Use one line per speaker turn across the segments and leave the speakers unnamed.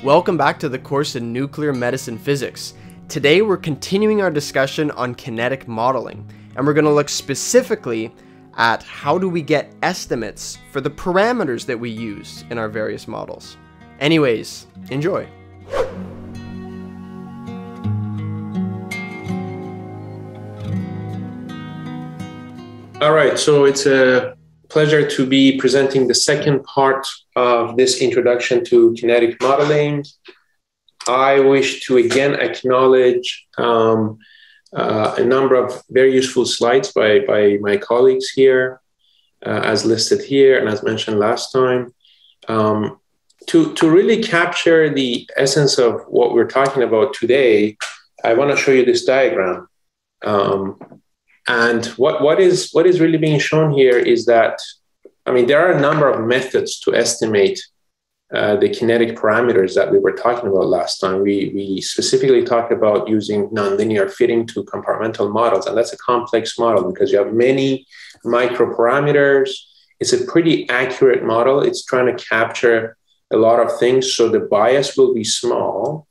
Welcome back to the course in Nuclear Medicine Physics. Today we're continuing our discussion on kinetic modeling, and we're going to look specifically at how do we get estimates for the parameters that we use in our various models. Anyways, enjoy.
All right, so it's a pleasure to be presenting the second part of this introduction to kinetic modeling. I wish to again acknowledge a number of very useful slides by my colleagues here, as listed here and as mentioned last time. To really capture the essence of what we're talking about today, I want to show you this diagram. And what is really being shown here is that, I mean, there are a number of methods to estimate the kinetic parameters that we were talking about last time. We specifically talked about using nonlinear fitting to compartmental models, and that's a complex model because you have many microparameters. It's a pretty accurate model. It's trying to capture a lot of things, so the bias will be small,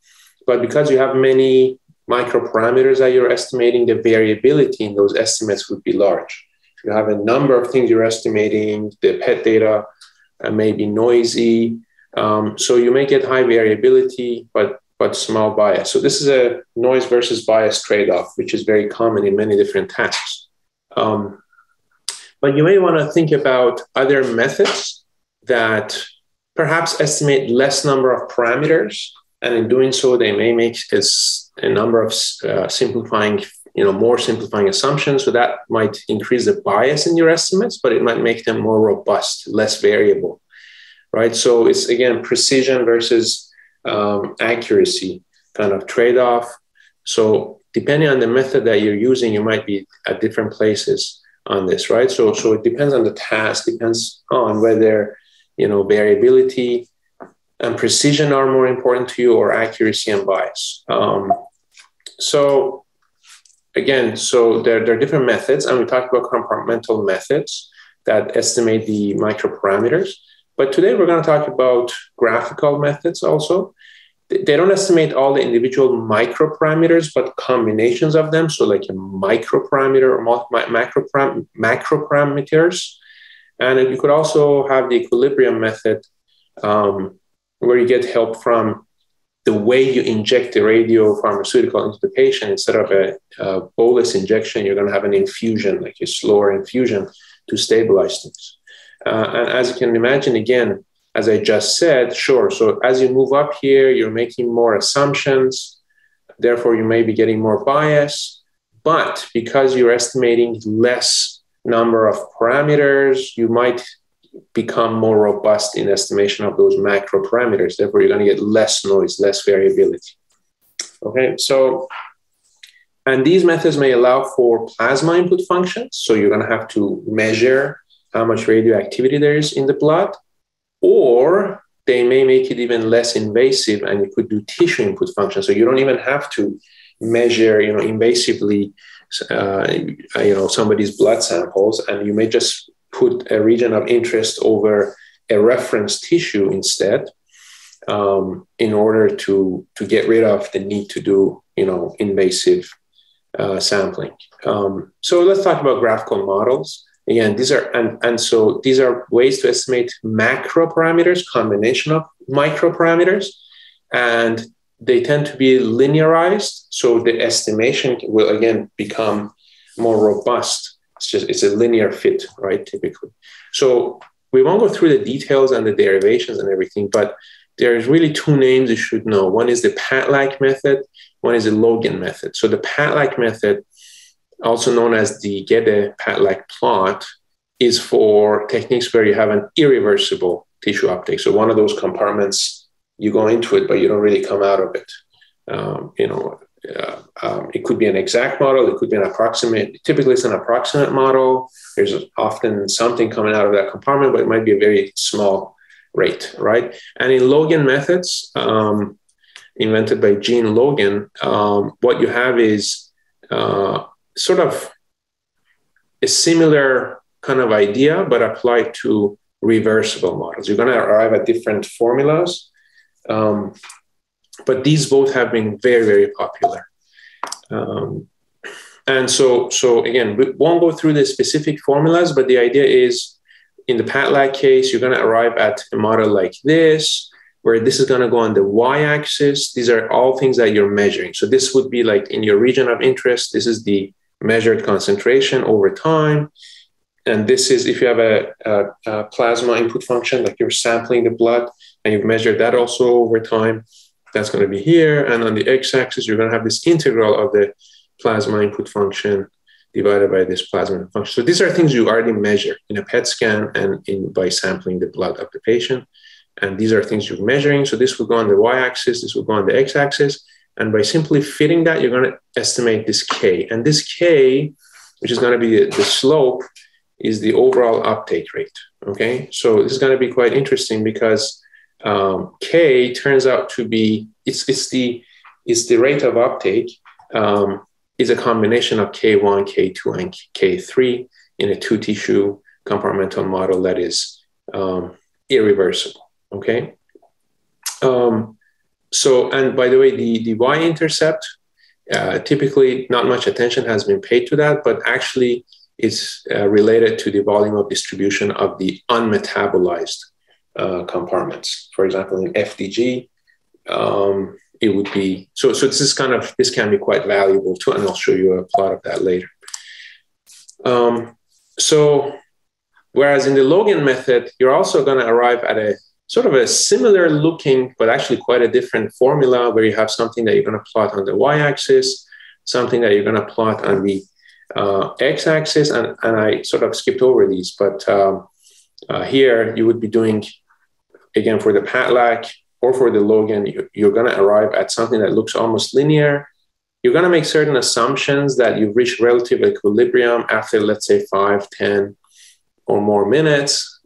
but because you have many microparameters that you're estimating, the variability in those estimates would be large. If you have a number of things you're estimating, the PET data may be noisy, so you may get high variability, but small bias. So this is a noise versus bias trade-off, which is very common in many different tasks. But you may want to think about other methods that perhaps estimate less number of parameters, and in doing so, they may make a number of more simplifying assumptions. So that might increase the bias in your estimates, but it might make them more robust, less variable, right? So it's, again, precision versus accuracy kind of trade-off. So depending on the method that you're using, you might be at different places on this, right? So it depends on the task, depends on whether, variability and precision are more important to you or accuracy and bias. So there are different methods, and we talked about compartmental methods that estimate the microparameters. But today we're going to talk about graphical methods also. They don't estimate all the individual microparameters, but combinations of them. So like a microparameter or macroparameters. And you could also have the equilibrium method, where you get help from the way you inject the radiopharmaceutical into the patient. Instead of a bolus injection, you're going to have an infusion, like a slower infusion to stabilize things. And as you can imagine, again, as I just said, sure. So as you move up here, you're making more assumptions. Therefore, you may be getting more bias. But because you're estimating less number of parameters, you might become more robust in estimation of those macro parameters. Therefore, you're going to get less noise, less variability. Okay, so, and these methods may allow for plasma input functions. So you're going to have to measure how much radioactivity there is in the blood, or they may make it even less invasive and you could do tissue input functions. So you don't even have to measure, invasively, somebody's blood samples, and you may just put a region of interest over a reference tissue instead, in order to get rid of the need to do, invasive sampling. So let's talk about graphical models. Again, these are ways to estimate macro parameters, combination of microparameters, and they tend to be linearized. So the estimation will again become more robust. It's a linear fit, right? Typically. So we won't go through the details and the derivations and everything, but there's really two names you should know. One is the Patlak method. One is the Logan method. So the Patlak method, also known as the Gedde-Patlak plot, is for techniques where you have an irreversible tissue uptake. So one of those compartments, you go into it, but you don't really come out of it. It could be an exact model. It could be an approximate. Typically, it's an approximate model. There's often something coming out of that compartment, but it might be a very small rate, right? And in Logan methods, invented by Gene Logan, what you have is sort of a similar kind of idea, but applied to reversible models. You're going to arrive at different formulas. But these both have been very, very popular. And so again, we won't go through the specific formulas, but the idea is in the Patlak case, you're going to arrive at a model like this, where this is going to go on the y-axis. These are all things that you're measuring. So this would be like in your region of interest. This is the measured concentration over time. And this is if you have a plasma input function, like you're sampling the blood and you've measured that also over time. That's going to be here. And on the x-axis, you're going to have this integral of the plasma input function divided by this plasma input function. So these are things you already measure in a PET scan and by sampling the blood of the patient. And these are things you're measuring. So this will go on the y-axis, this will go on the x-axis. And by simply fitting that, you're going to estimate this K. And this K, which is going to be the slope, is the overall uptake rate, okay? So this is going to be quite interesting because K turns out to be, it's the rate of uptake is a combination of K1, K2, and K3 in a two-tissue compartmental model that is irreversible, okay? So, and by the way, the y-intercept, typically not much attention has been paid to that, but actually it's related to the volume of distribution of the unmetabolized compartments. For example, in FDG, it would be, so this is this can be quite valuable too, and I'll show you a plot of that later. So, whereas in the Logan method, you're also going to arrive at a sort of a similar looking, but actually quite a different formula where you have something that you're going to plot on the y-axis, something that you're going to plot on the x-axis, and I sort of skipped over these, but here you would be doing, again, for the Patlak or for the Logan, you're going to arrive at something that looks almost linear. You're going to make certain assumptions that you've reached relative equilibrium after, let's say, 5, 10 or more minutes.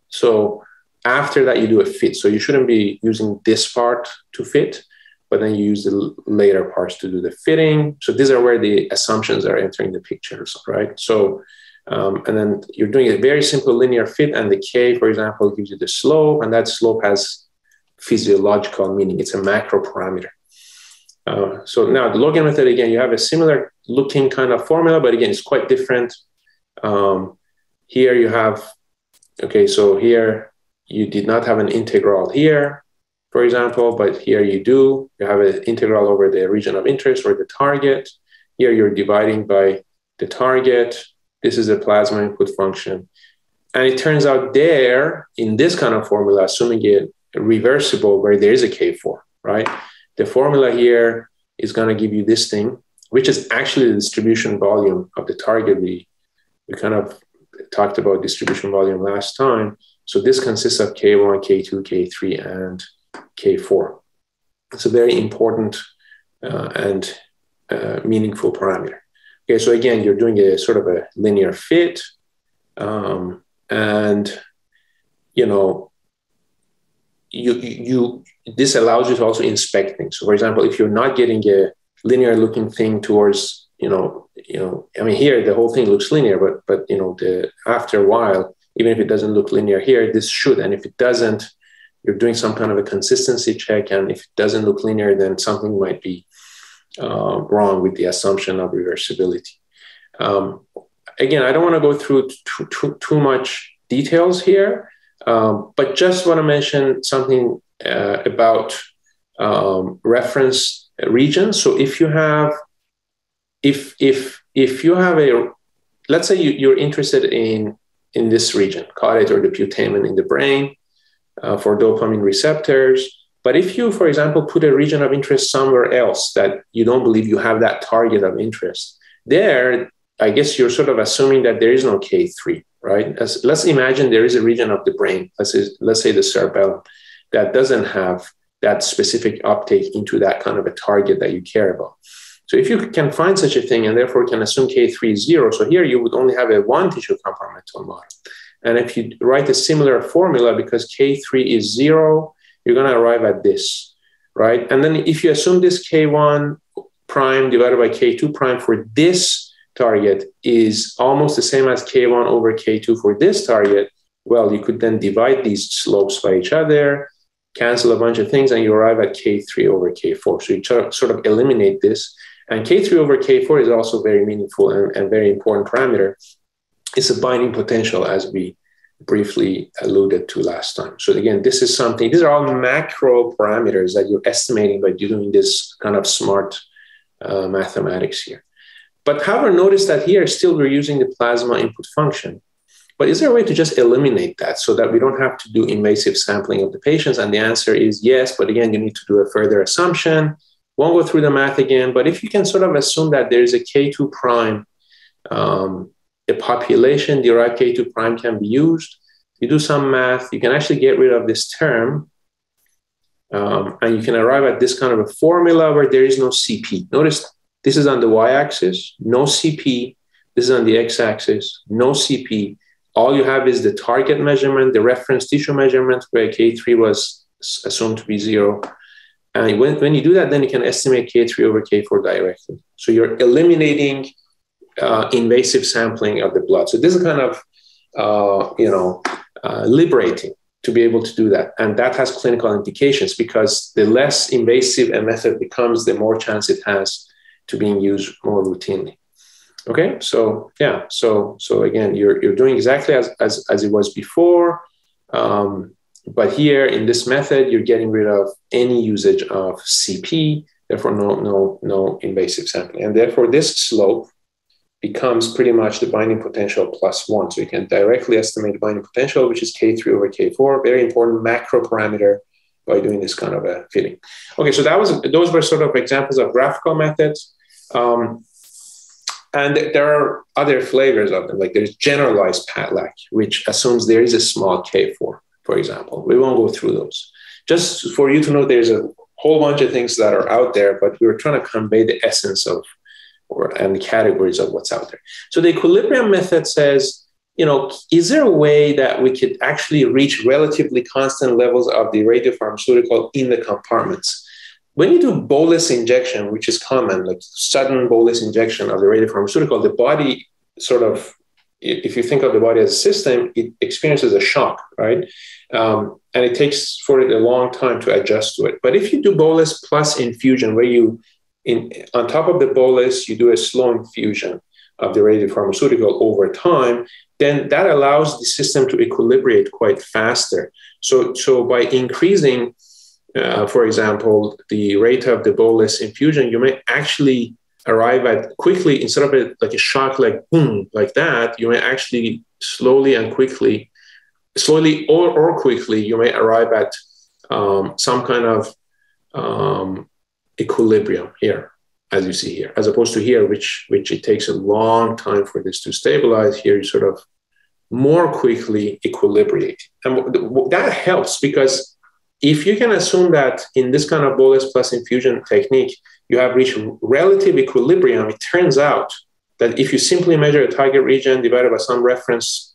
So after that, you do a fit. So you shouldn't be using this part to fit, but then you use the later parts to do the fitting. So these are where the assumptions are entering the pictures, right? So, and then you're doing a very simple linear fit, and the K, for example, gives you the slope, and that slope has physiological meaning. It's a macro parameter. So now the Logan method, again, you have a similar looking kind of formula, but again, it's quite different. Here you have, okay, so here you did not have an integral here, for example, but here you do. You have an integral over the region of interest or the target. Here you're dividing by the target. This is a plasma input function. And it turns out there, in this kind of formula, assuming it reversible where there is a K4, right? The formula here is going to give you this thing, which is actually the distribution volume of the target. We kind of talked about distribution volume last time. So this consists of K1, K2, K3, and K4. It's a very important and meaningful parameter. Okay, so again, you're doing a sort of a linear fit, and you know, this allows you to also inspect things. So, for example, if you're not getting a linear-looking thing towards, I mean, here the whole thing looks linear, but after a while, even if it doesn't look linear here, this should. And if it doesn't, you're doing some kind of a consistency check. And if it doesn't look linear, then something might be wrong with the assumption of reversibility. Again, I don't want to go through too much details here, but just want to mention something about reference regions. So if you have, if you have a, let's say you're interested in this region, caudate or the putamen in the brain for dopamine receptors. But if you, for example, put a region of interest somewhere else that you don't believe you have that target of interest, there, I guess you're sort of assuming that there is no K3, right? Let's imagine there is a region of the brain, let's say the cerebellum, that doesn't have that specific uptake into that kind of a target that you care about. So if you can find such a thing and therefore can assume K3 is 0, so here you would only have a one tissue compartmental model. And if you write a similar formula, because K3 is 0, you're going to arrive at this, right? And then if you assume this K1 prime divided by K2 prime for this target is almost the same as K1 over K2 for this target, well, you could then divide these slopes by each other, cancel a bunch of things, and you arrive at K3 over K4. So you sort of eliminate this. And K3 over K4 is also very meaningful and very important parameter. It's a binding potential, as we briefly alluded to last time. So again, this is something, these are all macro parameters that you're estimating by doing this kind of smart mathematics here. But however, notice that here still we're using the plasma input function. But is there a way to just eliminate that so that we don't have to do invasive sampling of the patients? And the answer is yes, but again, you need to do a further assumption. Won't go through the math again, but if you can sort of assume that there's a K2 prime, a population-derived K2 prime can be used, you do some math, you can actually get rid of this term, and you can arrive at this kind of a formula where there is no CP. Notice this is on the y-axis, no CP. This is on the x-axis, no CP. All you have is the target measurement, the reference tissue measurement, where K3 was assumed to be 0. And when you do that, then you can estimate K3 over K4 directly. So you're eliminating invasive sampling of the blood. So this is kind of, liberating to be able to do that. And that has clinical implications because the less invasive a method becomes, the more chance it has to being used more routinely. Okay, so yeah, so again, you're doing exactly as it was before, but here in this method, you're getting rid of any usage of CP, therefore no invasive sampling, and therefore this slope becomes pretty much the binding potential plus 1. So you can directly estimate the binding potential, which is K3 over K4, very important macro parameter by doing this kind of a fitting. Okay, so those were sort of examples of graphical methods. And there are other flavors of them, like there's generalized Patlak, which assumes there is a small K4, for example. We won't go through those. Just for you to know, there's a whole bunch of things that are out there, but we were trying to convey the essence of and the categories of what's out there. So the equilibrium method says, is there a way that we could actually reach relatively constant levels of the radiopharmaceutical in the compartments? When you do bolus injection, which is common, like sudden bolus injection of the radiopharmaceutical, the body sort of, if you think of the body as a system, it experiences a shock, right? And it takes for it a long time to adjust to it. But if you do bolus plus infusion, where you, on top of the bolus, you do a slow infusion of the radiopharmaceutical over time, then that allows the system to equilibrate quite faster. So by increasing, for example, the rate of the bolus infusion, you may actually arrive at quickly, instead of like a shock, like boom, like that, you may actually slowly or quickly, you may arrive at some kind of equilibrium here, as you see here, as opposed to here, which it takes a long time for this to stabilize. Here, you sort of more quickly equilibrate. And that helps because if you can assume that in this kind of bolus plus infusion technique, you have reached relative equilibrium, it turns out that if you simply measure a target region divided by some reference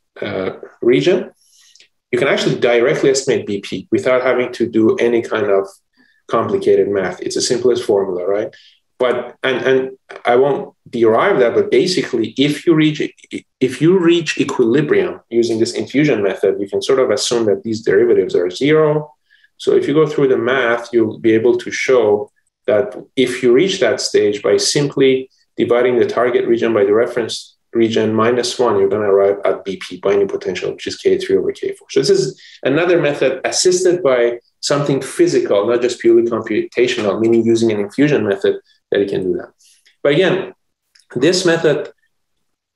region, you can actually directly estimate BP without having to do any kind of complicated math. It's the simplest formula, right? But and I won't derive that, but basically, if you reach equilibrium using this infusion method, you can sort of assume that these derivatives are 0. So if you go through the math, you'll be able to show that if you reach that stage by simply dividing the target region by the reference region minus 1, you're going to arrive at BP, binding potential, which is K3 over K4. So this is another method assisted by something physical, not just purely computational, meaning using an infusion method that you can do that. But again, this method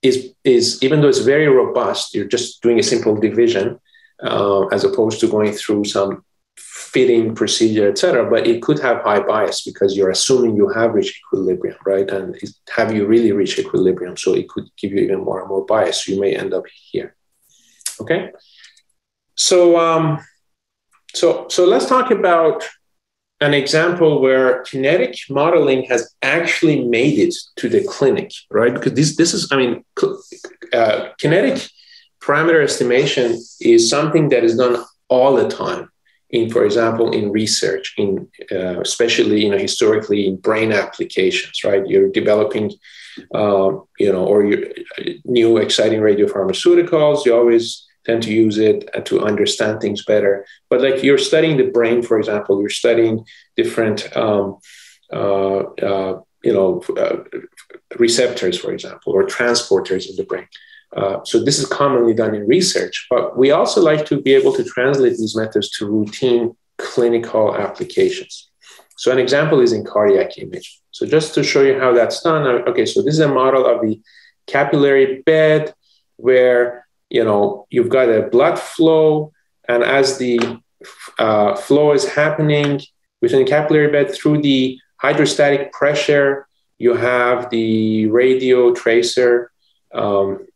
is even though it's very robust, you're just doing a simple division as opposed to going through some fitting procedure, et cetera, but it could have high bias because you're assuming you have reached equilibrium, right? And have you really reached equilibrium? So it could give you even more and more bias. You may end up here, okay? So let's talk about an example where kinetic modeling has actually made it to the clinic, right? Because this is, I mean, kinetic parameter estimation is something that is done all the time. For example, in research, especially historically in brain applications, right? You're developing, or new exciting radiopharmaceuticals. You always tend to use it to understand things better. But like you're studying the brain, for example, you're studying different, receptors, for example, or transporters in the brain. So this is commonly done in research, but we also like to be able to translate these methods to routine clinical applications. So an example is in cardiac imaging. So just to show you how that's done, okay, so this is a model of the capillary bed where, you've got a blood flow, and as the flow is happening within the capillary bed through the hydrostatic pressure, you have the radio tracer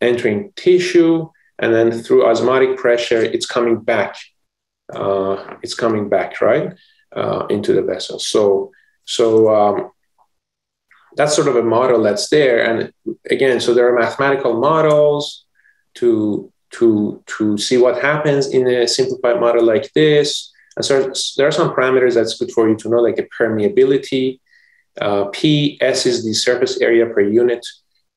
entering tissue, and then through osmotic pressure, it's coming back. Right, into the vessel. So that's sort of a model that's there. And again, so there are mathematical models to see what happens in a simplified model like this. And so there are some parameters that's good for you to know, like the permeability. PS is the surface area per unit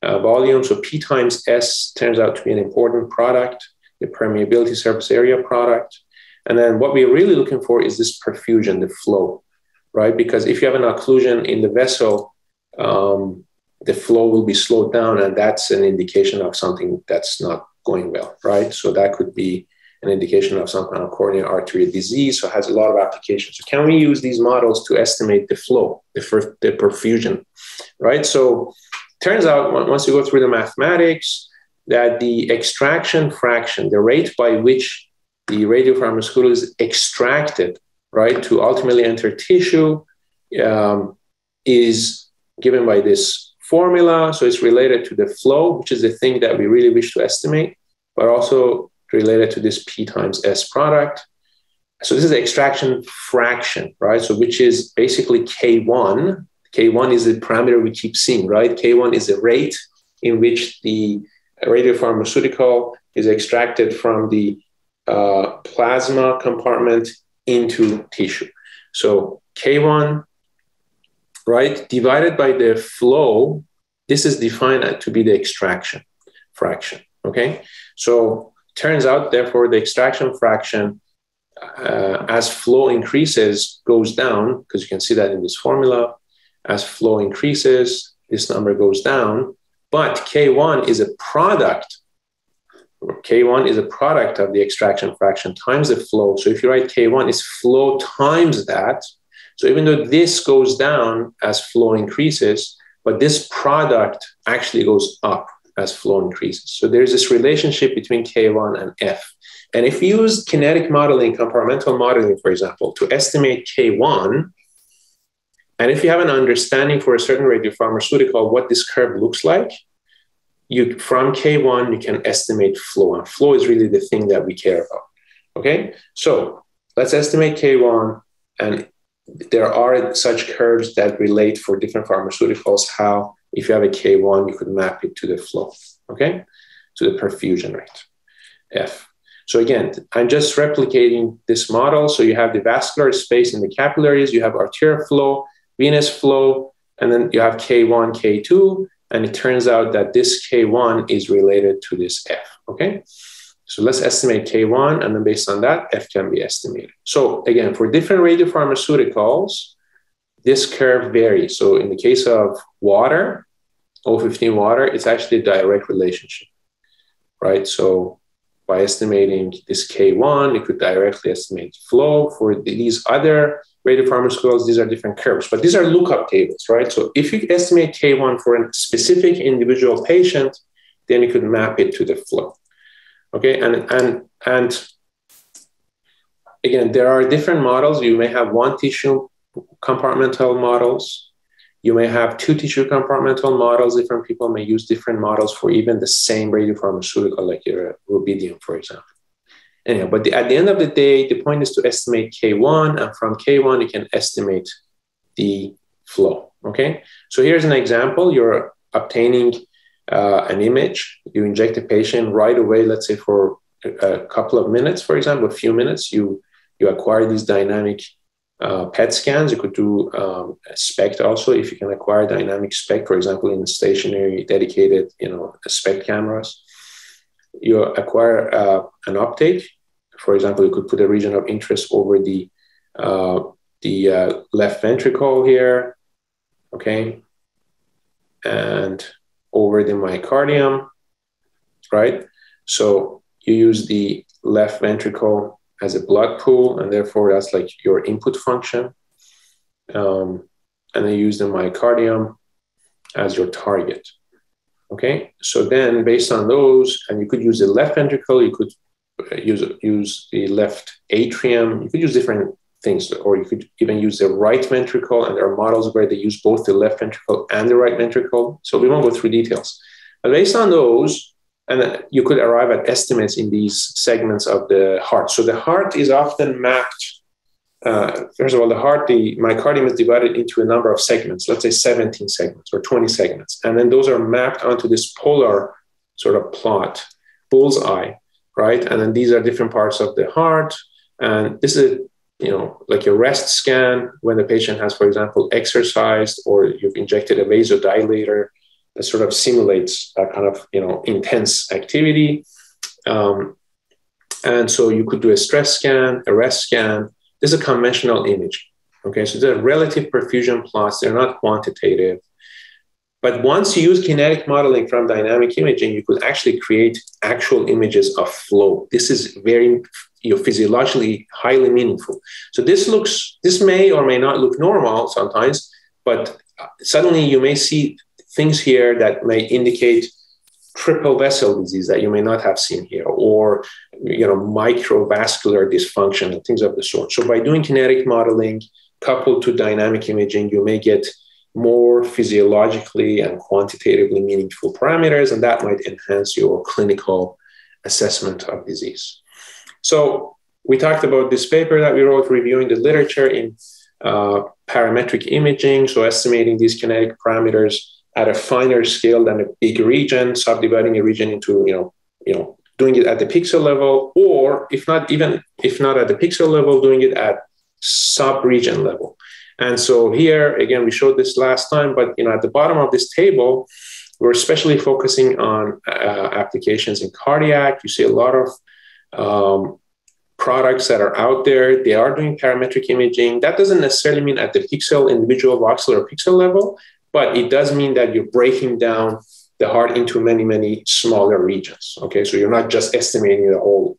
volume. So P times S turns out to be an important product, the permeability surface area product. And then what we're really looking for is this perfusion, the flow, right? Because if you have an occlusion in the vessel, the flow will be slowed down, and that's an indication of something that's not going well, right? So that could be an indication of some kind of coronary artery disease, so it has a lot of applications. So can we use these models to estimate the flow, the perfusion, right? So turns out once you go through the mathematics, that the extraction fraction, the rate by which the radiopharmaceutical is extracted, right, to ultimately enter tissue, is given by this formula. So it's related to the flow, which is the thing that we really wish to estimate, but also related to this P times S product. So this is the extraction fraction, right? So which is basically K1. K1 is the parameter we keep seeing, right? K1 is the rate in which the radiopharmaceutical is extracted from the plasma compartment into tissue. So K1, right, divided by the flow, this is defined to be the extraction fraction, okay? So turns out, therefore, the extraction fraction, as flow increases, goes down, because you can see that in this formula. As flow increases, this number goes down, but K1 is a product. K1 is a product of the extraction fraction times the flow. So if you write K1, it's flow times that. So even though this goes down as flow increases, but this product actually goes up as flow increases. So there's this relationship between K1 and F. And if you use kinetic modeling, compartmental modeling, for example, to estimate K1, and if you have an understanding for a certain radiopharmaceutical what this curve looks like, from K1, you can estimate flow. And flow is really the thing that we care about, okay? So let's estimate K1, and there are such curves that relate for different pharmaceuticals, how if you have a K1, you could map it to the flow, okay? To the perfusion rate, F. So again, I'm just replicating this model. So you have the vascular space in the capillaries, you have arterial flow, venous flow, and then you have K1, K2, and it turns out that this K1 is related to this F, okay? So let's estimate K1, and then based on that, F can be estimated. So again, for different radiopharmaceuticals, this curve varies. So in the case of water, O15 water, it's actually a direct relationship, right? So by estimating this K1, you could directly estimate flow. For these other radiopharmaceuticals, these are different curves, but these are lookup tables, right? So if you estimate K1 for a specific individual patient, then you could map it to the flow, okay? And again, there are different models. You may have one tissue compartmental models. You may have two tissue compartmental models. Different people may use different models for even the same radiopharmaceutical, like your rubidium, for example. Anyhow, but at the end of the day, the point is to estimate K1, and from K1, you can estimate the flow, okay? So here's an example. You're obtaining an image. You inject a patient right away, let's say for a couple of minutes, for example, a few minutes, you acquire these dynamic PET scans. You could do SPECT also, if you can acquire dynamic SPECT, for example, in stationary dedicated, SPECT cameras. you acquire an uptake. For example, you could put a region of interest over the left ventricle here, okay, and over the myocardium, right? So you use the left ventricle as a blood pool, and therefore that's like your input function. And then use the myocardium as your target. Okay, so then based on those, and you could use the left ventricle, you could use the left atrium, you could use different things, or you could even use the right ventricle, and there are models where they use both the left ventricle and the right ventricle. So we won't go through details. But based on those, and you could arrive at estimates in these segments of the heart. So the heart is often mapped. First of all, the myocardium is divided into a number of segments, let's say 17 segments or 20 segments. And then those are mapped onto this polar sort of plot, bullseye, right? And then these are different parts of the heart. And this is, like a rest scan when the patient has, for example, exercised or you've injected a vasodilator that sort of simulates a kind of, intense activity. And so you could do a stress scan, a rest scan. This is a conventional image. Okay, so they're relative perfusion plots. They're not quantitative. But once you use kinetic modeling from dynamic imaging, you could actually create actual images of flow. This is very physiologically highly meaningful. So this may or may not look normal sometimes, but suddenly you may see things here that may indicate triple vessel disease that you may not have seen here, or microvascular dysfunction and things of the sort. So by doing kinetic modeling coupled to dynamic imaging, you may get more physiologically and quantitatively meaningful parameters, and that might enhance your clinical assessment of disease. So we talked about this paper that we wrote reviewing the literature in parametric imaging, so estimating these kinetic parameters at a finer scale than a big region, subdividing a region into, doing it at the pixel level, or if not at the pixel level, doing it at sub-region level. And so here, again, we showed this last time, but at the bottom of this table, we're especially focusing on applications in cardiac. You see a lot of products that are out there. They are doing parametric imaging. That doesn't necessarily mean at the individual voxel or pixel level, but it does mean that you're breaking down the heart into many, many smaller regions. Okay, so you're not just estimating the whole,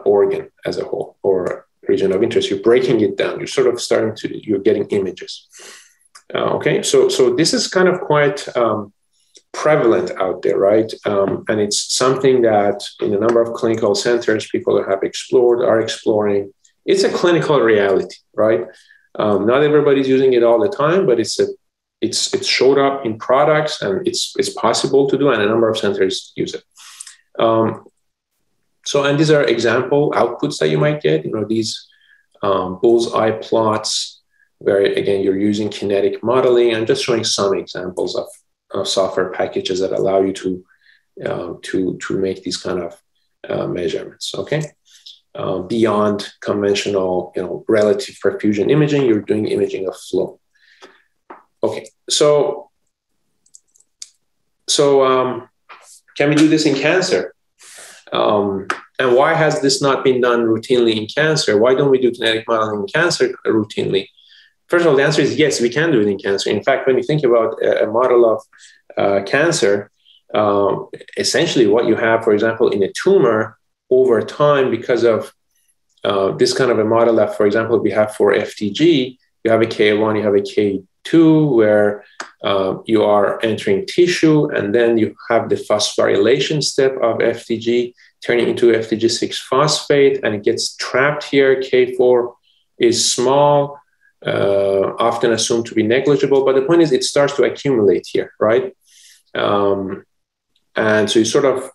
organ as a whole or region of interest. You're breaking it down. You're sort of you're getting images. Okay, so this is kind of quite prevalent out there, right? And it's something that in a number of clinical centers, people have are exploring. It's a clinical reality, right? Not everybody's using it all the time, but it's showed up in products, and it's possible to do, and a number of centers use it. And these are example outputs that you might get. These bullseye plots, where again you're using kinetic modeling. I'm just showing some examples of software packages that allow you to make these kind of measurements. Okay, beyond conventional relative perfusion imaging, you're doing imaging of flow. Okay, so can we do this in cancer? And why has this not been done routinely in cancer? Why don't we do kinetic modeling in cancer routinely? First of all, the answer is yes, we can do it in cancer. In fact, when you think about a model of cancer, essentially what you have, for example, in a tumor over time, because of this kind of a model that, for example, we have for FDG, you have a K1, you have a K2, where you are entering tissue, and then you have the phosphorylation step of FDG turning into FDG6 phosphate, and it gets trapped here. K4 is small, often assumed to be negligible, but the point is it starts to accumulate here, right? And so you sort of,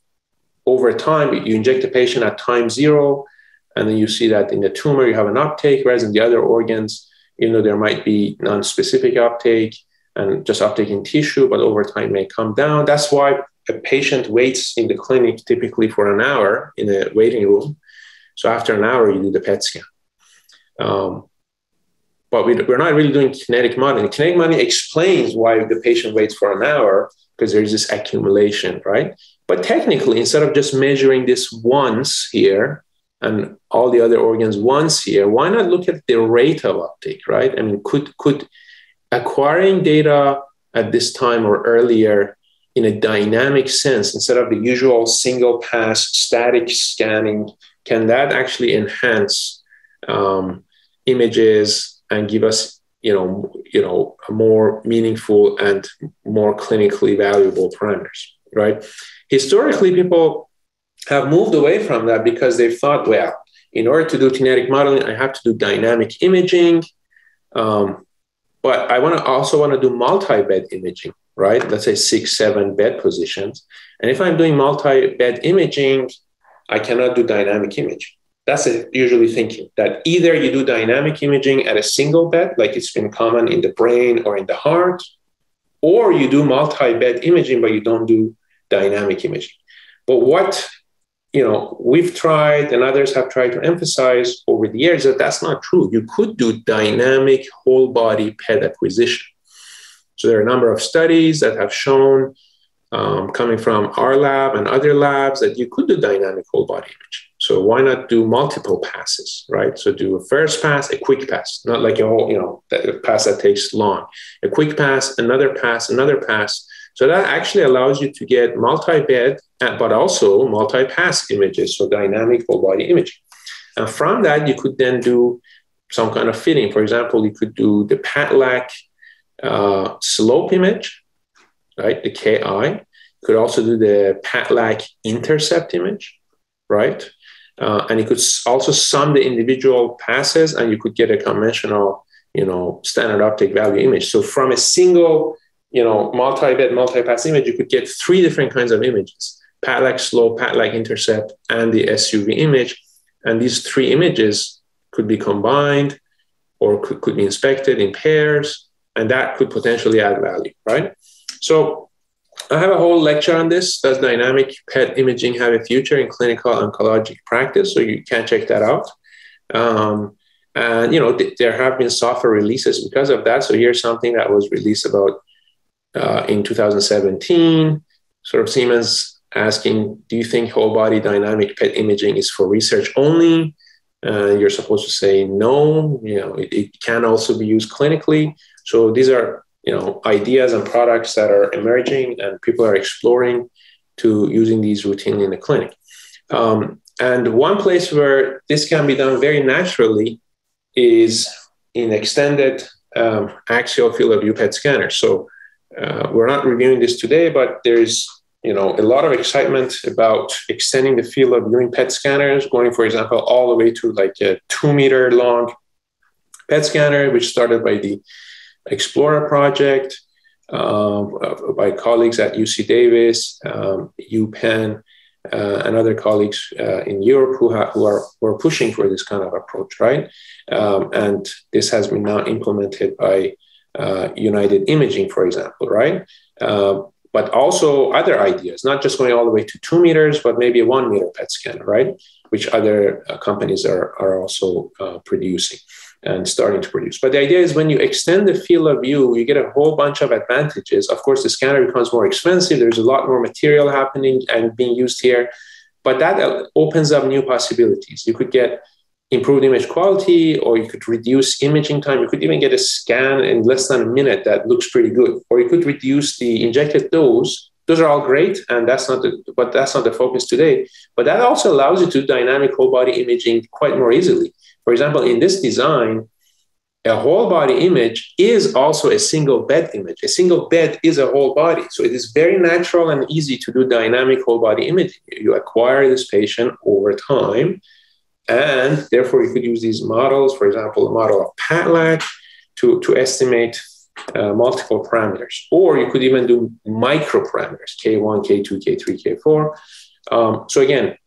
over time, you inject the patient at time 0, and then you see that in the tumor you have an uptake, whereas in the other organs, there might be non-specific uptake and just uptake in tissue, but over time may come down. That's why a patient waits in the clinic typically for an hour in a waiting room. So after an hour, you do the PET scan. But we're not really doing kinetic modeling. Kinetic modeling explains why the patient waits for an hour, because there's this accumulation, right? But technically, instead of just measuring this once here and all the other organs once here, why not look at the rate of uptake, right? I mean, could acquiring data at this time or earlier in a dynamic sense, instead of the usual single pass static scanning, can that actually enhance images and give us, a more meaningful and more clinically valuable parameters, right? Historically, people have moved away from that because they've thought, well, in order to do kinetic modeling, I have to do dynamic imaging, but I also want to do multi-bed imaging, right? Let's say 6-7 bed positions. And if I'm doing multi-bed imaging, I cannot do dynamic imaging. That's usually thinking that either you do dynamic imaging at a single bed, like it's been common in the brain or in the heart, or you do multi-bed imaging, but you don't do dynamic imaging. But what we've tried and others have tried to emphasize over the years that that's not true. You could do dynamic whole body PET acquisition. So there are a number of studies that have shown, coming from our lab and other labs, that you could do dynamic whole body imaging. So why not do multiple passes, right? So do a first pass, a quick pass, not like a whole, a pass that takes long. A quick pass, another pass, another pass. So that actually allows you to get multi-bed, but also multi-pass images, so dynamic whole body imaging. And from that, you could then do some kind of fitting. For example, you could do the Patlak slope image, right? The KI. You could also do the Patlak intercept image, right? And you could also sum the individual passes, and you could get a conventional, standard optic value image. So from a single, multi-bed, multi-pass image, you could get 3 different kinds of images: Patlak slope, Patlak intercept, and the SUV image. And these 3 images could be combined or could be inspected in pairs, and that could potentially add value, right? So I have a whole lecture on this. Does dynamic PET imaging have a future in clinical oncologic practice? So you can check that out. And, there have been software releases because of that. So here's something that was released about in 2017, sort of Siemens asking, do you think whole body dynamic PET imaging is for research only? You're supposed to say no. It can also be used clinically. So these are ideas and products that are emerging, and people are exploring to using these routinely in the clinic. And one place where this can be done very naturally is in extended axial field of view PET scanners. So we're not reviewing this today, but there's a lot of excitement about extending the field of viewing PET scanners, going, for example, all the way to like a 2-meter long PET scanner, which started by the Explorer project, by colleagues at UC Davis, UPenn, and other colleagues in Europe who are pushing for this kind of approach, right? And this has been now implemented by United Imaging, for example, right? But also other ideas, not just going all the way to 2 meters, but maybe a 1-meter PET scanner, right? Which other companies are also producing and starting to produce. But the idea is when you extend the field of view, you get a whole bunch of advantages. Of course, the scanner becomes more expensive. There's a lot more material happening and being used here, but that opens up new possibilities. You could get improved image quality, or you could reduce imaging time. You could even get a scan in less than a minute that looks pretty good, or you could reduce the injected dose. Those are all great, and that's not the focus today. But that also allows you to do dynamic whole body imaging quite more easily. For example, in this design, a whole body image is also a single bed image. A single bed is a whole body. So it is very natural and easy to do dynamic whole body imaging. You acquire this patient over time, and therefore you could use these models, for example, a model of Patlak to estimate multiple parameters. Or you could even do micro parameters, K1, K2, K3, K4. So again,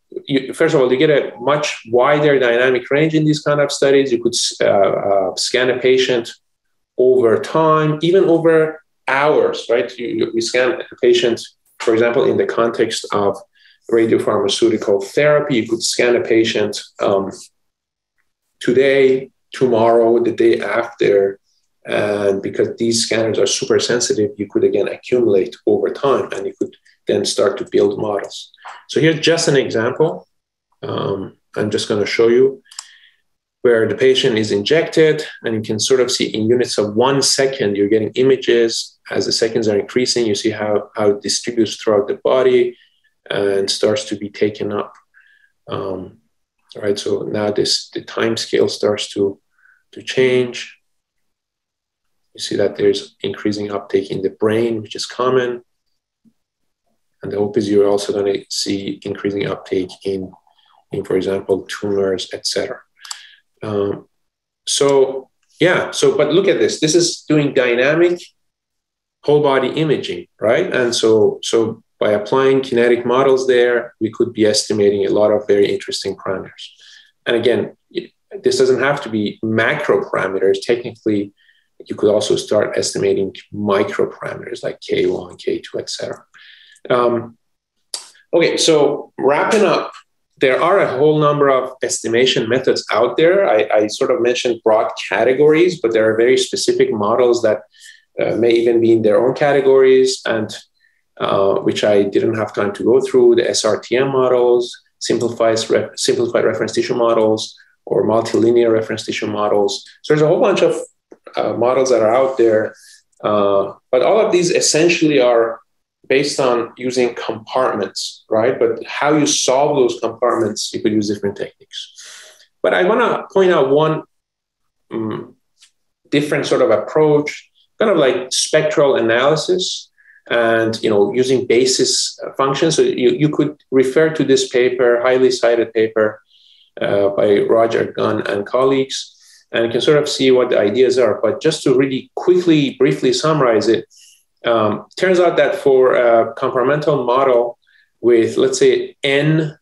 first of all, you get a much wider dynamic range in these kind of studies. You could scan a patient over time, even over hours, right? You scan a patient, for example, in the context of radiopharmaceutical therapy. You could scan a patient today, tomorrow, the day after. And because these scanners are super sensitive, you could again accumulate over time, and you could then start to build models. So here's just an example. I'm just going to show you where the patient is injected, and you can sort of see in units of 1 second, you're getting images. As the seconds are increasing, you see how it distributes throughout the body and starts to be taken up. Right, so now the time scale starts to change. You see that there's increasing uptake in the brain, which is common. And the hope is you're also going to see increasing uptake in, for example, tumors, etc. But look at this. This is doing dynamic whole body imaging, right? And so by applying kinetic models there, we could be estimating a lot of very interesting parameters. And again, this doesn't have to be macro parameters. Technically, you could also start estimating micro parameters like K1, K2, etc. Okay, so wrapping up, there are a whole number of estimation methods out there. I sort of mentioned broad categories, but there are very specific models that may even be in their own categories, and which I didn't have time to go through. The SRTM models, simplified reference tissue models, or multilinear reference tissue models. So there's a whole bunch of models that are out there, but all of these essentially are based on using compartments, right? But how you solve those compartments, you could use different techniques. But I want to point out one different sort of approach, kind of like spectral analysis, and using basis functions. So you could refer to this paper, highly cited paper by Roger Gunn and colleagues, and you can sort of see what the ideas are. But just to really quickly, briefly summarize it, turns out that for a compartmental model with, let's say, n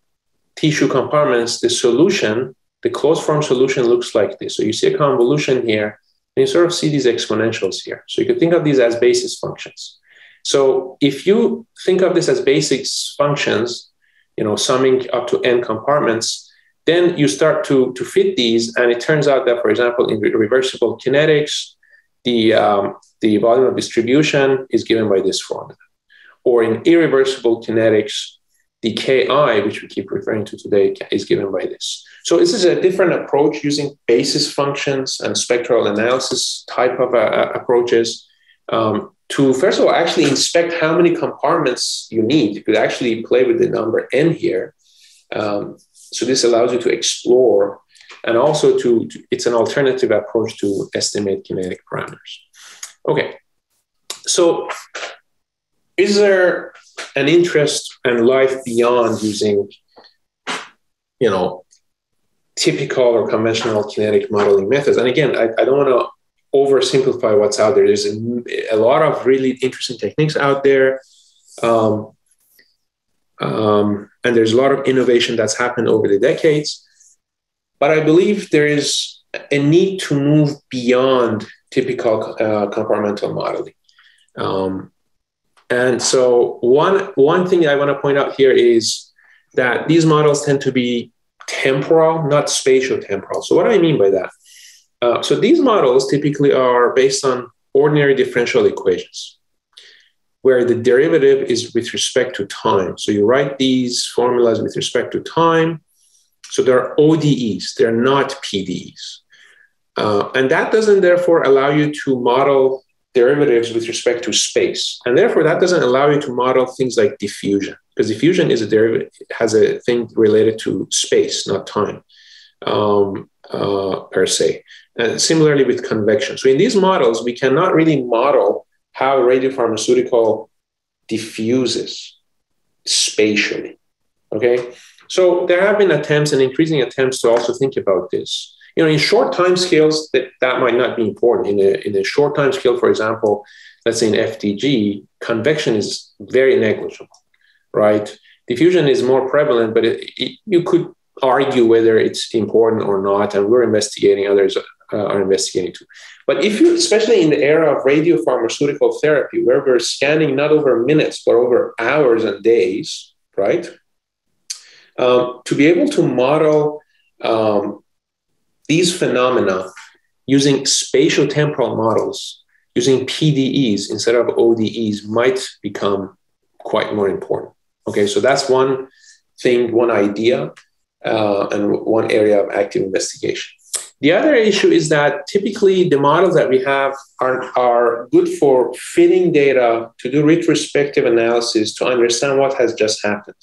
tissue compartments, the solution, the closed form solution looks like this. So you see a convolution here, and you sort of see these exponentials here. So you could think of these as basis functions. So if you think of this as basis functions, summing up to n compartments, then you start to fit these, and it turns out that, for example, in reversible kinetics, the volume of distribution is given by this formula. Or in irreversible kinetics, the Ki, which we keep referring to today, is given by this. So this is a different approach using basis functions and spectral analysis type of approaches to, first of all, actually inspect how many compartments you need. You could actually play with the number n here. So this allows you to explore, and also it's an alternative approach to estimate kinetic parameters. Okay, so is there an interest and life beyond using, typical or conventional kinetic modeling methods? And again, I don't want to oversimplify what's out there. There's a lot of really interesting techniques out there. And there's a lot of innovation that's happened over the decades. But I believe there is a need to move beyond typical compartmental modeling. And so one thing I want to point out here is that these models tend to be temporal, not spatiotemporal. So what do I mean by that? So these models typically are based on ordinary differential equations, where the derivative is with respect to time. So you write these formulas with respect to time. So they're ODEs, they're not PDEs. And that doesn't therefore allow you to model derivatives with respect to space. And therefore that doesn't allow you to model things like diffusion, because diffusion is a derivative, has a thing related to space, not time per se. And similarly with convection. So in these models, we cannot really model how radiopharmaceutical diffuses spatially, okay? So there have been attempts and increasing attempts to also think about this. In short time scales, that might not be important. In a short time scale, for example, let's say in FDG, convection is very negligible, right? Diffusion is more prevalent, but you could argue whether it's important or not, and we're investigating, others are investigating too. But if you, especially in the era of radiopharmaceutical therapy, where we're scanning not over minutes, but over hours and days, right? To be able to model these phenomena using spatiotemporal models, using PDEs instead of ODEs, might become quite more important. Okay, so that's one thing, one idea, and one area of active investigation. The other issue is that typically the models that we have are good for fitting data to do retrospective analysis to understand what has just happened.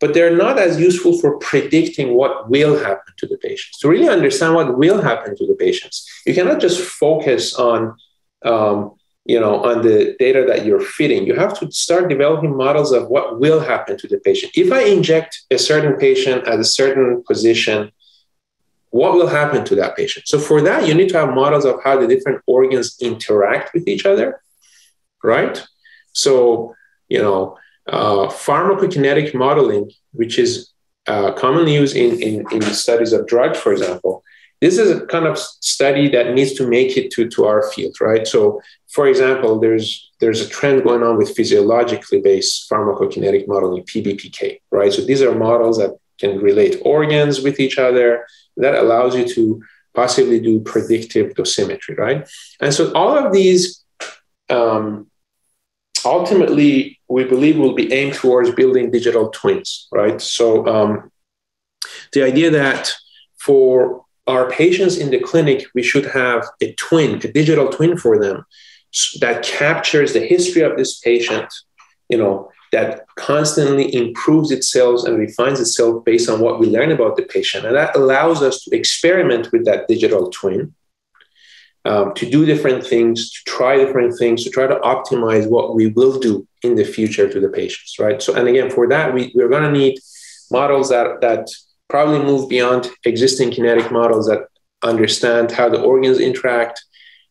But they're not as useful for predicting what will happen to the patients. To really understand what will happen to the patients, you cannot just focus on, on the data that you're fitting. You have to start developing models of what will happen to the patient. If I inject a certain patient at a certain position, what will happen to that patient? So for that, you need to have models of how the different organs interact with each other, right? So, pharmacokinetic modeling, which is commonly used in the studies of drugs, for example, this is a kind of study that needs to make it to our field, right? So, for example, there's a trend going on with physiologically based pharmacokinetic modeling, PBPK, right? So these are models that can relate organs with each other. That allows you to possibly do predictive dosimetry, right? And so all of these ultimately, we believe, will be aimed towards building digital twins, right? So the idea that for our patients in the clinic, we should have a twin, a digital twin for them that captures the history of this patient, that constantly improves itself and refines itself based on what we learn about the patient. And that allows us to experiment with that digital twin, to do different things, to try different things, to try to optimize what we will do in the future to the patients, right? So, and again, for that, we're going to need models that probably move beyond existing kinetic models that understand how the organs interact,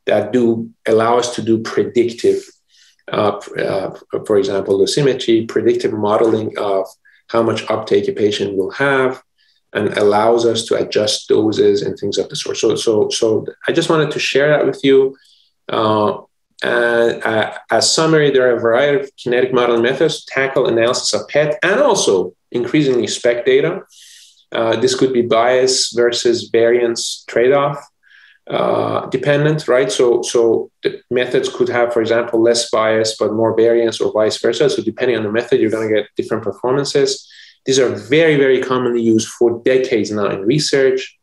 that do allow us to do predictive, for example, dosimetry, predictive modeling of how much uptake a patient will have, and allows us to adjust doses and things of the sort. So I just wanted to share that with you. And as summary, there are a variety of kinetic modeling methods to tackle analysis of PET and also increasingly SPECT data. This could be bias versus variance trade-off dependent, right? So the methods could have, for example, less bias, but more variance, or vice versa. So depending on the method, you're going to get different performances. These are very, very commonly used for decades now in research.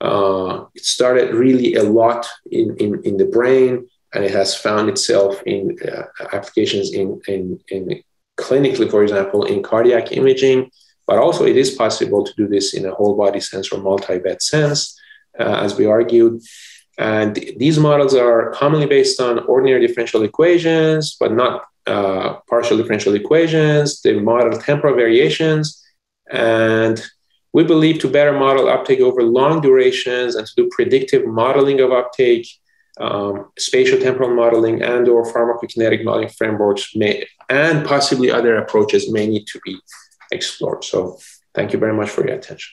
It started really a lot in the brain, and it has found itself in applications in clinically, for example, in cardiac imaging. But also it is possible to do this in a whole body sense or multi-vet sense, as we argued. And these models are commonly based on ordinary differential equations, but not partial differential equations. They model temporal variations. And we believe to better model uptake over long durations and to do predictive modeling of uptake, spatiotemporal modeling and or pharmacokinetic modeling frameworks and possibly other approaches may need to be explored. So thank you very much for your attention.